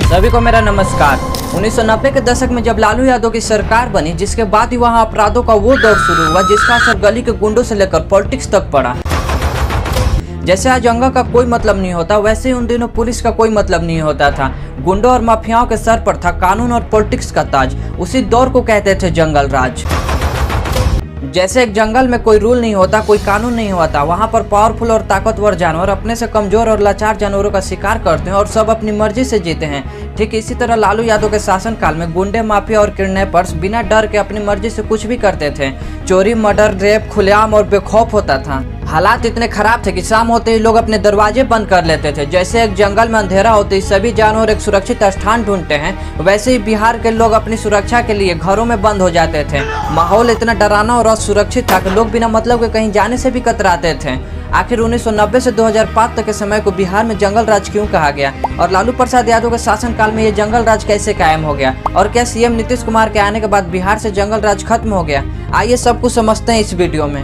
सभी को मेरा नमस्कार। 1990 के दशक में जब लालू यादव की सरकार बनी, जिसके बाद ही वहां अपराधों का वो दौर शुरू हुआ जिसका असर गली के गुंडों से लेकर पॉलिटिक्स तक पड़ा। जैसे आज जंगा का कोई मतलब नहीं होता, वैसे ही उन दिनों पुलिस का कोई मतलब नहीं होता था। गुंडों और माफियाओं के सर पर था कानून और पॉलिटिक्स का ताज। उसी दौर को कहते थे जंगल राज। जैसे एक जंगल में कोई रूल नहीं होता, कोई कानून नहीं होता, वहाँ पर पावरफुल और ताकतवर जानवर अपने से कमजोर और लाचार जानवरों का शिकार करते हैं और सब अपनी मर्जी से जीते हैं। ठीक इसी तरह लालू यादव के शासनकाल में गुंडे, माफिया और किडनैपर्स बिना डर के अपनी मर्जी से कुछ भी करते थे। चोरी, मर्डर, रेप खुलेआम और बेखौफ होता था। हालात इतने खराब थे कि शाम होते ही लोग अपने दरवाजे बंद कर लेते थे। जैसे एक जंगल में अंधेरा होते ही सभी जानवर एक सुरक्षित स्थान ढूंढते हैं, वैसे ही बिहार के लोग अपनी सुरक्षा के लिए घरों में बंद हो जाते थे। माहौल इतना डरावना और असुरक्षित था कि लोग बिना मतलब के कहीं जाने से भी कतराते थे। आखिर 1990 से 2005 तक के समय को बिहार में जंगल राज क्यों कहा गया, और लालू प्रसाद यादव के शासनकाल में ये जंगल राज कैसे कायम हो गया, और क्या सीएम नीतीश कुमार के आने के बाद बिहार से जंगल राज खत्म हो गया, आइए सब कुछ समझते हैं इस वीडियो में।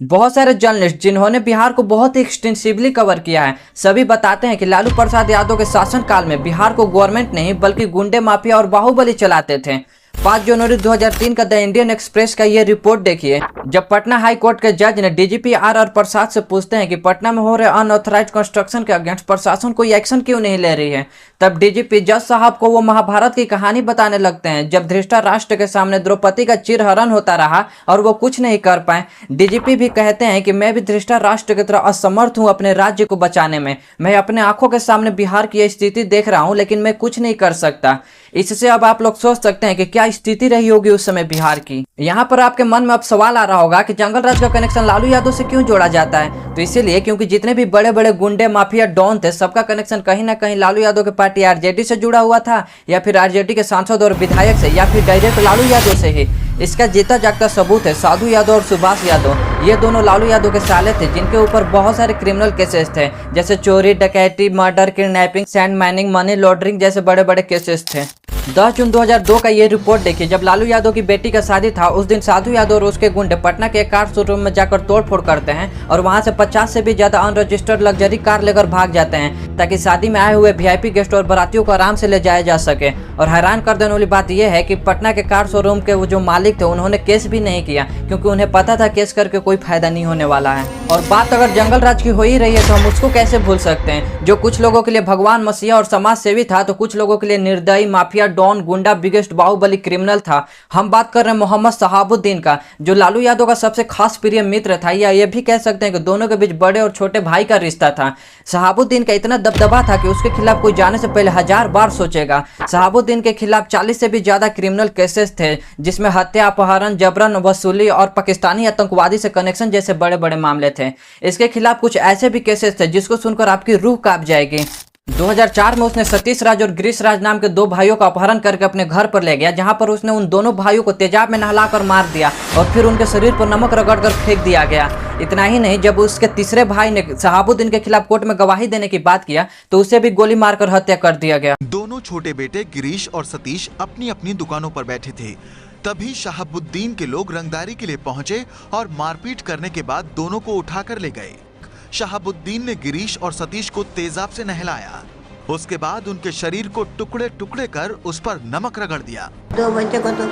बहुत सारे जर्नलिस्ट जिन्होंने बिहार को बहुत ही एक्सटेंसिवली कवर किया है, सभी बताते हैं कि लालू प्रसाद यादव के शासनकाल में बिहार को गवर्नमेंट नहीं बल्कि गुंडे, माफिया और बाहुबली चलाते थे। 5 जनवरी 2003 का द इंडियन एक्सप्रेस का ये रिपोर्ट देखिए। जब पटना हाई कोर्ट के जज ने डीजीपी आर प्रसाद से पूछते हैं कि पटना में हो रहे अनऑथराइज कंस्ट्रक्शन के अगेंस्ट प्रशासन कोई एक्शन क्यों नहीं ले रही है, तब डीजीपी जज साहब को वो महाभारत की कहानी बताने लगते हैं, जब धृतराष्ट्र के सामने द्रौपदी का चिरहरण होता रहा और वो कुछ नहीं कर पाए। डीजीपी भी कहते हैं कि मैं भी धृतराष्ट्र की तरह असमर्थ हूँ अपने राज्य को बचाने में। मैं अपने आंखों के सामने बिहार की स्थिति देख रहा हूँ, लेकिन मैं कुछ नहीं कर सकता। इससे अब आप लोग सोच सकते हैं कि क्या स्थिति रही होगी उस समय बिहार की। यहाँ पर आपके मन में अब सवाल आ रहा होगा कि जंगल राज का कनेक्शन लालू यादव से क्यों जोड़ा जाता है। तो इसीलिए क्योंकि जितने भी बड़े बड़े गुंडे, माफिया, डॉन थे, सबका कनेक्शन कहीं ना कहीं लालू यादव की पार्टी आरजेडी से जुड़ा हुआ था, या फिर आरजेडी के सांसद और विधायक से, या फिर डायरेक्ट लालू यादव से ही। इसका जीता जागता सबूत है साधु यादव और सुभाष यादव। ये दोनों लालू यादव के साले थे जिनके ऊपर बहुत सारे क्रिमिनल केसेस थे, जैसे चोरी, डकैती, murder, kidnapping, sand mining, money laundering जैसे बड़े बड़े केसेस थे। 10 जून 2002 का ये रिपोर्ट देखिए। जब लालू यादव की बेटी का शादी था, उस दिन साधु यादव और उसके गुंडे पटना के एक कार शोरूम में जाकर तोड़फोड़ करते हैं और वहां से 50 से भी ज्यादा अनरजिस्टर्ड लग्जरी कार लेकर भाग जाते हैं, ताकि शादी में आए हुए वीआईपी गेस्ट और बारातियों को आराम से ले जाया जा सके। और हैरान कर देने वाली बात यह है कि पटना के कार शोरूम के वो जो मालिक थे, उन्होंने केस भी नहीं किया, क्योंकि उन्हें पता था केस करके कोई फायदा नहीं होने वाला है। और बात अगर जंगल राज की हो ही रही है तो हम उसको कैसे भूल सकते हैं, जो कुछ लोगों के लिए भगवान, मसीहा और समाज सेवी था, तो कुछ लोगों के लिए निर्दयी, माफिया, डॉन, गुंडा, बिगेस्ट बाहुबली क्रिमिनल था। हम बात कर रहे हैं मोहम्मद शहाबुद्दीन का, जो लालू यादव का सबसे खास प्रिय मित्र था, या ये भी कह सकते हैं कि दोनों के बीच बड़े और छोटे भाई का रिश्ता था। शहाबुद्दीन का इतना दबदबा था कि उसके खिलाफ कोई जाने से पहले 1000 बार सोचेगा। शहाबुद्दीन के खिलाफ 40 से भी ज्यादा क्रिमिनल केसेस थे, जिसमें हत्या, अपहरण, जबरन वसूली और पाकिस्तानी आतंकवादी से कनेक्शन जैसे बड़े बड़े मामले थे। इसके खिलाफ कुछ ऐसे भी केसेस थे जिसको सुनकर आपकी रूह कांप जाएगी। 2004 में उसने सतीश राज और गिरीश राज नाम के 2 भाइयों का अपहरण करके अपने घर पर ले गया, जहां पर उसने उन दोनों भाइयों को तेजाब में नहलाकर मार दिया और फिर उनके शरीर पर नमक रगड़कर फेंक दिया गया। इतना ही नहीं, जब उसके तीसरे भाई ने शहाबुद्दीन के खिलाफ कोर्ट में गवाही देने की बात किया तो उसे भी गोली मारकर हत्या कर दिया गया। दोनों छोटे बेटे गिरीश और सतीश अपनी अपनी दुकानों पर बैठे थे, तभी शहाबुद्दीन के लोग रंगदारी के लिए पहुंचे और मारपीट करने के बाद दोनों को उठाकर ले गए। शहाबुद्दीन ने गिरीश और सतीश को तेजाब से नहलाया, उसके बाद उनके शरीर को टुकड़े टुकड़े कर उस पर नमक रगड़ दिया। 2 बच्चों को तो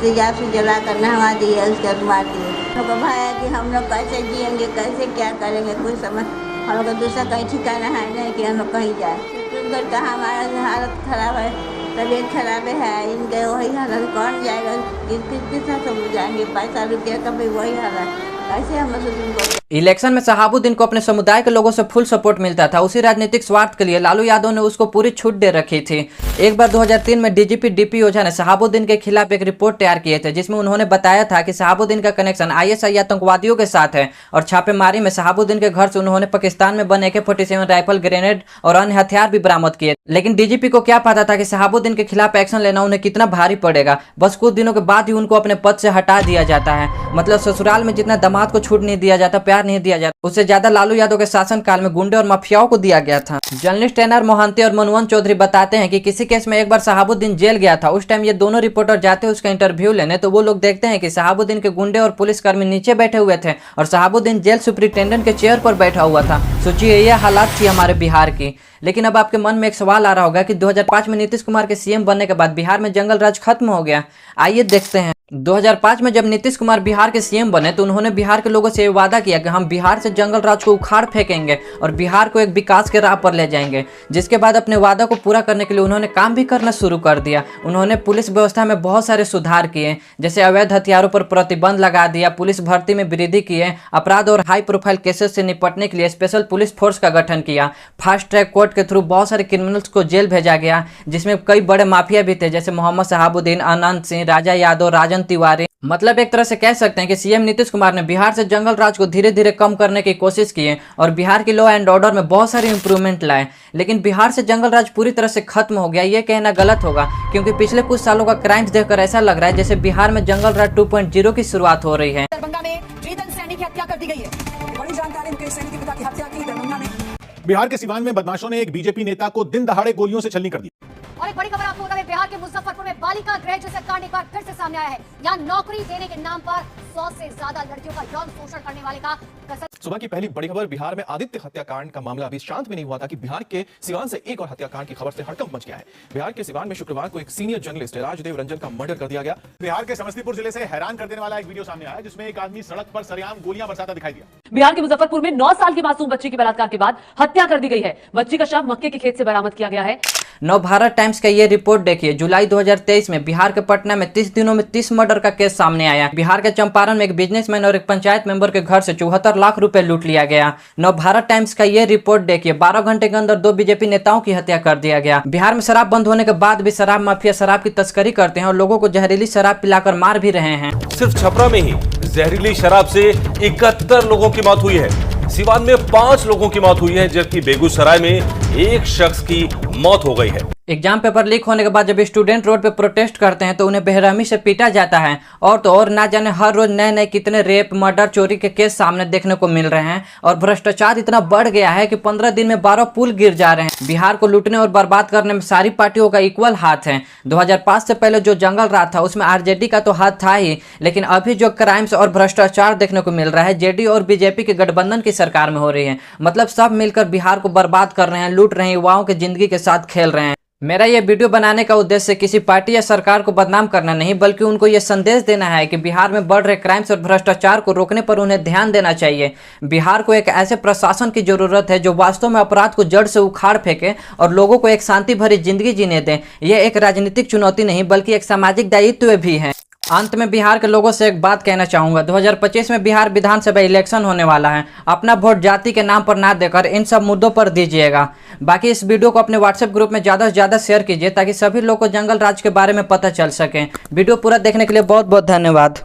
तेजाब से जला कर नहवा दिया, उसके बाद मार दिया। हम भाया कि हम लोग कैसे जिएंगे, कैसे क्या करेंगे, कोई समझ। हम लोग का दूसरा कहीं ठिकाना है नहीं कि हम लोग कहीं जाए। सुनकर कहा हमारा हालत खराब है, तबीयत खराब है, इनके वही हालत, कौन जाएगा, किस सब जाएंगे, पैसा रुपया का भी वही हालत, कैसे हम लोग। इलेक्शन में शहाबुद्दीन को अपने समुदाय के लोगों से फुल सपोर्ट मिलता था। उसी राजनीतिक स्वार्थ के लिए लालू यादव ने उसको पूरी छूट दे रखी थी। एक बार 2003 में डीजीपी डीपी ओझा ने शहाबुद्दीन के खिलाफ एक रिपोर्ट तैयार किए थे, जिसमें उन्होंने बताया था कि शहाबुद्दीन का कनेक्शन आईएसआई आतंकवादियों के साथ है। और छापेमारी में शहाबुद्दीन के घर से उन्होंने पाकिस्तान में बने AK-47 राइफल, ग्रेनेड और अन्य हथियार भी बरामद किए। लेकिन डीजीपी को क्या पता था कि शहाबुद्दीन के खिलाफ एक्शन लेना उन्हें कितना भारी पड़ेगा। बस कुछ दिनों के बाद ही उनको अपने पद से हटा दिया जाता है। मतलब ससुराल में जितना दामाद को छूट नहीं दिया जाता, प्यार अधिकार नहीं दिया जाता, उससे ज्यादा लालू यादव के शासनकाल में गुंडे और माफियाओं को दिया गया था। जर्नलिस्ट एनआर मोहंती और मनमोहन चौधरी बताते हैं कि किसी केस में एक बार शहाबुद्दीन जेल गया था। उस टाइम ये दोनों रिपोर्टर जाते हैं उसका इंटरव्यू लेने, तो वो लोग देखते हैं कि शहाबुद्दीन के गुंडे और पुलिसकर्मी नीचे बैठे हुए थे और शहाबुद्दीन जेल सुप्रिंटेंडेंट के चेयर पर बैठा हुआ था। सोचिए ये हालात थी हमारे बिहार की। लेकिन अब आपके मन में एक सवाल आ रहा होगा कि 2005 में नीतीश कुमार के सीएम बनने के बाद बिहार में जंगल राज खत्म हो गया। आइए देखते हैं। 2005 में जब नीतीश कुमार बिहार के सीएम बने तो उन्होंने बिहार के लोगों से ये वादा किया कि हम बिहार से जंगल राज को उखाड़ फेंकेंगे और बिहार को एक विकास के राह पर ले जाएंगे। जिसके बाद अपने वादा को पूरा करने के लिए उन्होंने काम भी करना शुरू कर दिया। उन्होंने पुलिस व्यवस्था में बहुत सारे सुधार किए, जैसे अवैध हथियारों पर प्रतिबंध लगा दिया, पुलिस भर्ती में वृद्धि किए, अपराध और हाई प्रोफाइल केसेस से निपटने के लिए स्पेशल पुलिस फोर्स का गठन किया, फास्ट ट्रैक कोर्ट के थ्रू बहुत सारे क्रिमिनल्स को जेल भेजा गया, जिसमें कई बड़े माफिया भी थे जैसे मोहम्मद शहाबुद्दीन, अनंत सिंह, राजा यादव, राजन तिवारी। मतलब एक तरह से कह सकते हैं कि सीएम नीतीश कुमार ने बिहार से जंगल राज को धीरे धीरे कम करने की कोशिश की है और बिहार की लॉ एंड ऑर्डर में बहुत सारे इंप्रूवमेंट लाए। लेकिन बिहार से जंगल राज पूरी तरह से खत्म हो गया ये कहना गलत होगा, क्योंकि पिछले कुछ सालों का क्राइम्स देखकर ऐसा लग रहा है जैसे बिहार में जंगल राज 2.0 की शुरुआत हो रही है। दरभंगा में प्रीतम सैनी की हत्या कर दी गई है। बड़ी जानकारी, मुकेश सैनी के पिता की हत्या की दरभंगा में। बिहार के सिवान में बदमाशों ने एक बीजेपी नेता को दिन दहाड़े गोलियों से छलनी कर दी। और एक बड़ी खबर आपको बता दें, बिहार के मुजफ्फरपुर में बालिका गृह जैसे कांड एक बार फिर से सामने आया है। यहाँ नौकरी देने के नाम पर 100 से ज्यादा लड़कियों का यौन शोषण करने वाले का कसम। सुबह की पहली बड़ी खबर, बिहार में आदित्य हत्याकांड का मामला अभी शांत भी नहीं हुआ था कि बिहार के सिवान से एक और हत्याकांड की खबर से हड़कंप मच गया है। बिहार के सिवान में शुक्रवार को एक सीनियर जर्नलिस्ट राजदेव रंजन का मर्डर कर दिया गया। बिहार के समस्तीपुर जिले से हैरान कर देने वाला एक वीडियो सामने आया जिसमें एक आदमी सड़क पर सरेआम गोलियां बरसाता दिखाई दिया। बिहार के मुजफ्फरपुर में 9 साल की मासूम बच्ची के बलात्कार के बाद हत्या कर दी गई है। बच्ची का शव मक्के के खेत से बरामद किया गया है। नवभारत टाइम्स का ये रिपोर्ट देखिए। जुलाई 2023 में बिहार के पटना में 30 दिनों में 30 मर्डर का केस सामने आया। बिहार के चंपारण में एक बिजनेसमैन और एक पंचायत मेंबर के घर से 74 लाख रुपए लूट लिया गया। नवभारत टाइम्स का ये रिपोर्ट देखिए। 12 घंटे के अंदर 2 बीजेपी नेताओं की हत्या कर दिया गया। बिहार में शराब बंद होने के बाद भी शराब माफिया शराब की तस्करी करते हैं और लोगों को जहरीली शराब पिलाकर मार भी रहे हैं। सिर्फ छपरा में ही जहरीली शराब से 71 लोगों की मौत हुई है। सिवान में 5 लोगों की मौत हुई है, जबकि बेगूसराय में एक शख्स की मौत हो गई है। एग्जाम पेपर लीक होने के बाद जब स्टूडेंट रोड पे प्रोटेस्ट करते हैं तो उन्हें बेरहमी से पीटा जाता है। और तो और ना जाने हर रोज नए नए कितने रेप, मर्डर, चोरी के केस सामने देखने को मिल रहे हैं। और भ्रष्टाचार इतना बढ़ गया है कि 15 दिन में 12 पुल गिर जा रहे हैं। बिहार को लूटने और बर्बाद करने में सारी पार्टियों का इक्वल हाथ है। 2005 से पहले जो जंगल राज था उसमें आरजेडी का तो हाथ था ही, लेकिन अभी जो क्राइम्स और भ्रष्टाचार देखने को मिल रहा है जेडी और बीजेपी के गठबंधन की सरकार में हो रही है। मतलब सब मिलकर बिहार को बर्बाद कर रहे हैं, लूट रहे हैं, युवाओं की जिंदगी के साथ खेल रहे हैं। मेरा ये वीडियो बनाने का उद्देश्य किसी पार्टी या सरकार को बदनाम करना नहीं, बल्कि उनको ये संदेश देना है कि बिहार में बढ़ रहे क्राइम्स और भ्रष्टाचार को रोकने पर उन्हें ध्यान देना चाहिए। बिहार को एक ऐसे प्रशासन की जरूरत है जो वास्तव में अपराध को जड़ से उखाड़ फेंके और लोगों को एक शांति भरी जिंदगी जीने दें। यह एक राजनीतिक चुनौती नहीं बल्कि एक सामाजिक दायित्व भी है। अंत में बिहार के लोगों से एक बात कहना चाहूंगा, 2025 में बिहार विधानसभा इलेक्शन होने वाला है। अपना वोट जाति के नाम पर ना देकर इन सब मुद्दों पर दीजिएगा। बाकी इस वीडियो को अपने व्हाट्सएप ग्रुप में ज़्यादा से ज़्यादा शेयर कीजिए ताकि सभी लोग को जंगल राज के बारे में पता चल सके। वीडियो पूरा देखने के लिए बहुत बहुत धन्यवाद।